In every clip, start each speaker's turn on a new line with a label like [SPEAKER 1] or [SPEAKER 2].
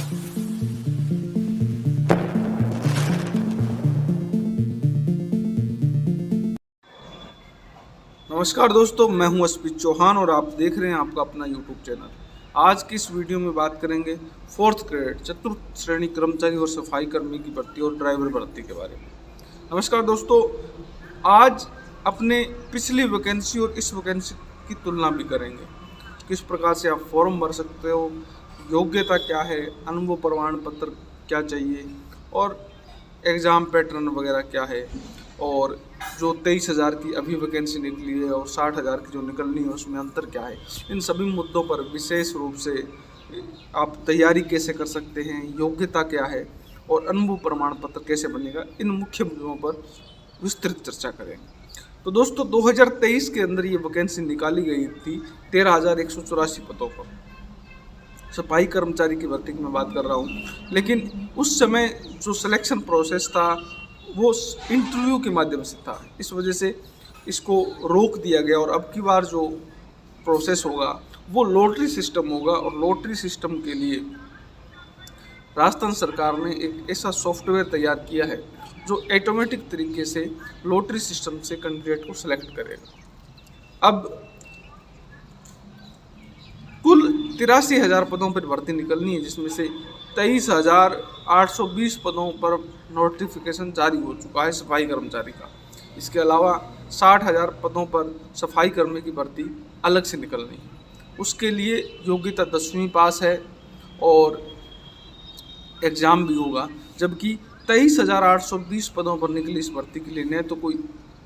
[SPEAKER 1] नमस्कार दोस्तों, मैं हूं एसपी चौहान और आप देख रहे हैं आपका अपना यूट्यूब चैनल। आज की इस वीडियो में बात करेंगे फोर्थ ग्रेड चतुर्थ श्रेणी कर्मचारी और सफाई कर्मी की भर्ती और ड्राइवर भर्ती के बारे में। नमस्कार दोस्तों, आज अपने पिछली वैकेंसी और इस वैकेंसी की तुलना भी करेंगे। किस प्रकार से आप फॉर्म भर सकते हो, योग्यता क्या है, अनुभव प्रमाण पत्र क्या चाहिए और एग्ज़ाम पैटर्न वगैरह क्या है, और जो 23,000 की अभी वैकेंसी निकली है और 60,000 की जो निकलनी है उसमें अंतर क्या है। इन सभी मुद्दों पर विशेष रूप से आप तैयारी कैसे कर सकते हैं, योग्यता क्या है और अनुभव प्रमाण पत्र कैसे बनेगा, इन मुख्य मुद्दों पर विस्तृत चर्चा करेंगे। तो दोस्तों, 2023 के अंदर ये वैकेंसी निकाली गई थी 13,184 पदों पर। सफाई कर्मचारी की भर्ती की मैं बात कर रहा हूँ, लेकिन उस समय जो सिलेक्शन प्रोसेस था वो इंटरव्यू के माध्यम से था। इस वजह से इसको रोक दिया गया और अब की बार जो प्रोसेस होगा वो लॉटरी सिस्टम होगा। और लॉटरी सिस्टम के लिए राजस्थान सरकार ने एक ऐसा सॉफ्टवेयर तैयार किया है जो ऑटोमेटिक तरीके से लॉटरी सिस्टम से कैंडिडेट को सिलेक्ट करेगा। अब कुल 83,000 पदों पर भर्ती निकलनी है, जिसमें से 23,820 पदों पर नोटिफिकेशन जारी हो चुका है सफाई कर्मचारी का। इसके अलावा 60,000 पदों पर सफाई कर्मी की भर्ती अलग से निकलनी है। उसके लिए योग्यता 10वीं पास है और एग्ज़ाम भी होगा। जबकि 23,820 पदों पर निकली इस भर्ती के लिए न तो कोई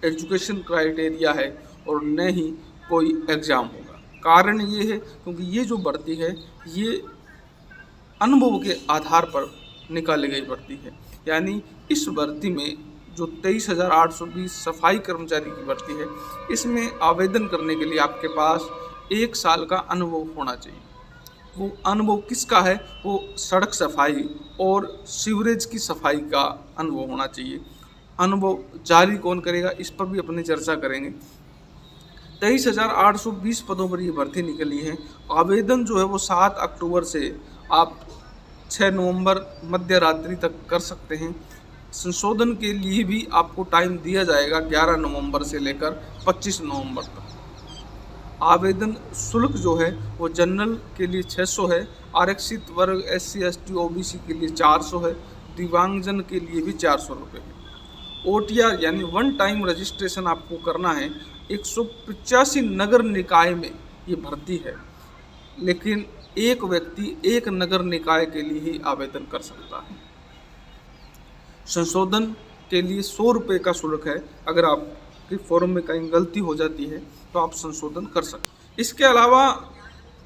[SPEAKER 1] एजुकेशन क्राइटेरिया है और न ही कोई एग्ज़ाम होगा। कारण ये है क्योंकि ये जो भर्ती है ये अनुभव के आधार पर निकाली गई भर्ती है। यानी इस भर्ती में जो 23,820 सफाई कर्मचारी की भर्ती है, इसमें आवेदन करने के लिए आपके पास 1 साल का अनुभव होना चाहिए। वो अनुभव किसका है? वो सड़क सफाई और सीवरेज की सफाई का अनुभव होना चाहिए। अनुभव जारी कौन करेगा, इस पर भी अपनी चर्चा करेंगे। 23,820 पदों पर ये भर्ती निकली है। आवेदन जो है वो 7 अक्टूबर से आप 6 नवंबर मध्य रात्रि तक कर सकते हैं। संशोधन के लिए भी आपको टाइम दिया जाएगा 11 नवंबर से लेकर 25 नवंबर तक। आवेदन शुल्क जो है वो जनरल के लिए 600 है, आरक्षित वर्ग SC ST OBC के लिए 400 है, दिव्यांगजन के लिए भी 400 रुपये है। OTR यानी वन टाइम रजिस्ट्रेशन आपको करना है। 185 नगर निकाय में ये भर्ती है, लेकिन एक व्यक्ति एक नगर निकाय के लिए ही आवेदन कर सकता है। संशोधन के लिए 100 रुपये का शुल्क है। अगर आपकी फॉर्म में कहीं गलती हो जाती है तो आप संशोधन कर सकते हैं। इसके अलावा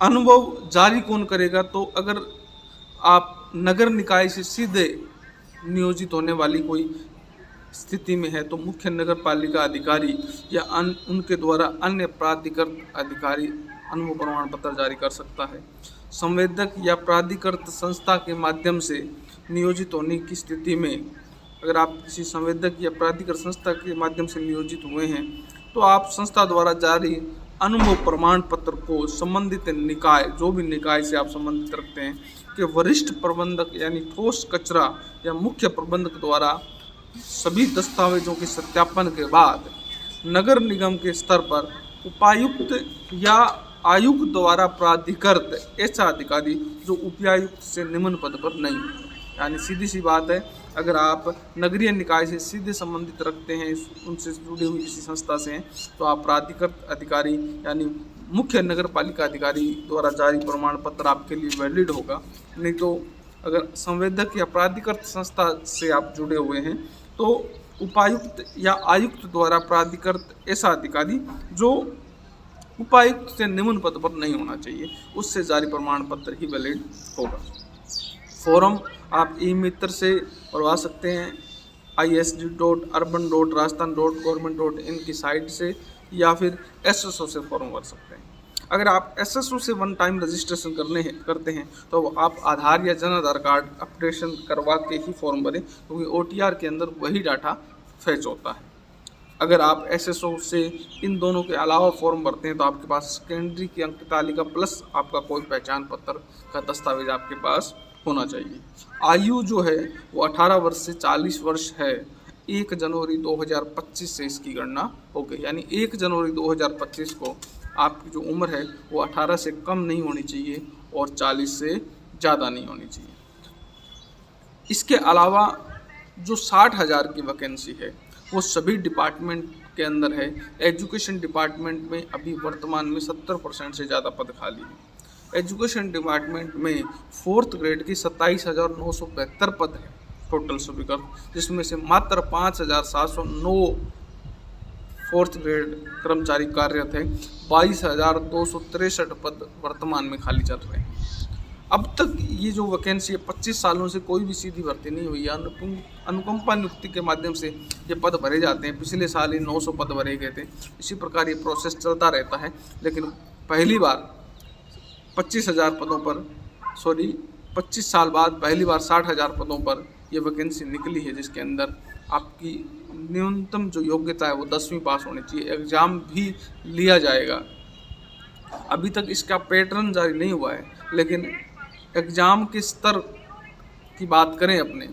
[SPEAKER 1] अनुभव जारी कौन करेगा? तो अगर आप नगर निकाय से सीधे नियोजित होने वाली कोई स्थिति में है तो मुख्य नगर पालिका अधिकारी या उनके द्वारा अन्य प्राधिकृत अधिकारी अनुभव प्रमाण पत्र जारी कर सकता है। संवेदक या प्राधिकृत संस्था के माध्यम से नियोजित होने की स्थिति में, अगर आप किसी संवेदक या प्राधिकृत संस्था के माध्यम से नियोजित हुए हैं तो आप संस्था द्वारा जारी अनुभव प्रमाण पत्र को संबंधित निकाय, जो भी निकाय से आप संबंधित रखते हैं, कि वरिष्ठ प्रबंधक यानी ठोस कचरा या मुख्य प्रबंधक द्वारा सभी दस्तावेजों के सत्यापन के बाद नगर निगम के स्तर पर उपायुक्त या आयुक्त द्वारा प्राधिकृत ऐसा अधिकारी जो उपायुक्त से निम्न पद पर नहीं है। यानी सीधी सी बात है, अगर आप नगरीय निकाय से सीधे संबंधित रखते हैं, उनसे जुड़ी हुई किसी संस्था से हैं, तो आप प्राधिकृत अधिकारी यानी मुख्य नगर पालिका अधिकारी द्वारा जारी प्रमाण पत्र आपके लिए वैलिड होगा। नहीं तो अगर संवेदक या प्राधिकृत संस्था से आप जुड़े हुए हैं तो उपायुक्त या आयुक्त द्वारा प्राधिकृत ऐसा अधिकारी जो उपायुक्त से निम्न पद पर नहीं होना चाहिए, उससे जारी प्रमाण पत्र ही वैलिड होगा। फॉर्म आप ई-मित्र से भरवा सकते हैं isd.urban.rajasthan.government.in की साइट से, या फिर SSO से फॉर्म भर सकते हैं। अगर आप SSO से वन टाइम रजिस्ट्रेशन करते हैं तो आप आधार या जन आधार कार्ड अपडेशन करवा के ही फॉर्म भरें, क्योंकि OTR के अंदर वही डाटा फैच होता है। अगर आप SSO से इन दोनों के अलावा फॉर्म भरते हैं तो आपके पास सेकेंडरी की अंक तालिका प्लस आपका कोई पहचान पत्र का दस्तावेज आपके पास होना चाहिए। आयु जो है वो 18 वर्ष से 40 वर्ष है। 1 जनवरी 2025 से इसकी गणना हो गई, यानी 1 जनवरी 2025 को आपकी जो उम्र है वो 18 से कम नहीं होनी चाहिए और 40 से ज़्यादा नहीं होनी चाहिए। इसके अलावा जो 60,000 की वैकेंसी है वो सभी डिपार्टमेंट के अंदर है। एजुकेशन डिपार्टमेंट में अभी वर्तमान में 70% से ज़्यादा पद खाली हैं। एजुकेशन डिपार्टमेंट में 4th ग्रेड की 27,972 पद है टोटल सभी का, जिसमें से मात्र 5,709 4th ग्रेड कर्मचारी कार्यरत है। 22,263 पद वर्तमान में खाली चल रहे हैं। अब तक ये जो वैकेंसी है 25 सालों से कोई भी सीधी भर्ती नहीं हुई है। अनुकंपा नियुक्ति के माध्यम से ये पद भरे जाते हैं। पिछले साल ही 900 पद भरे गए थे। इसी प्रकार ये प्रोसेस चलता रहता है, लेकिन पहली बार 25,000 पदों पर 25 साल बाद पहली बार 60,000 पदों पर ये वैकेंसी निकली है, जिसके अंदर आपकी न्यूनतम जो योग्यता है वो 10वीं पास होनी चाहिए। एग्ज़ाम भी लिया जाएगा। अभी तक इसका पैटर्न जारी नहीं हुआ है, लेकिन एग्ज़ाम के स्तर की बात करें अपने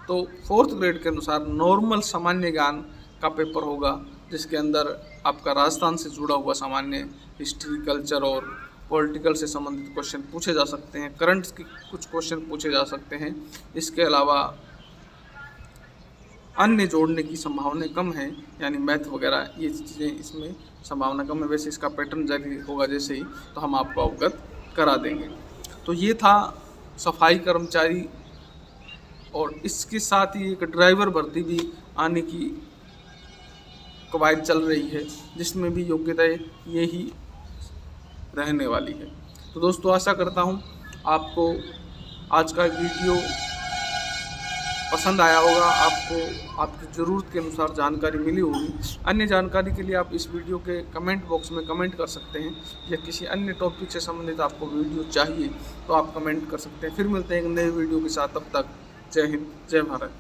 [SPEAKER 1] तो 4th ग्रेड के अनुसार नॉर्मल सामान्य ज्ञान का पेपर होगा, जिसके अंदर आपका राजस्थान से जुड़ा हुआ सामान्य हिस्ट्री, कल्चर और पॉलिटिकल से संबंधित क्वेश्चन पूछे जा सकते हैं। करंट्स के कुछ क्वेश्चन पूछे जा सकते हैं। इसके अलावा अन्य जोड़ने की संभावना कम है, यानी मैथ वगैरह ये चीज़ें इसमें संभावना कम है। वैसे इसका पैटर्न जारी होगा जैसे ही तो हम आपको अवगत करा देंगे। तो ये था सफाई कर्मचारी, और इसके साथ ही एक ड्राइवर भर्ती भी आने की कवायद चल रही है, जिसमें भी योग्यताएं यही रहने वाली है। तो दोस्तों आशा करता हूँ आपको आज का वीडियो पसंद आया होगा, आपको आपकी ज़रूरत के अनुसार जानकारी मिली होगी। अन्य जानकारी के लिए आप इस वीडियो के कमेंट बॉक्स में कमेंट कर सकते हैं, या किसी अन्य टॉपिक से संबंधित आपको वीडियो चाहिए तो आप कमेंट कर सकते हैं। फिर मिलते हैं एक नए वीडियो के साथ, तब तक जय हिंद, जय भारत।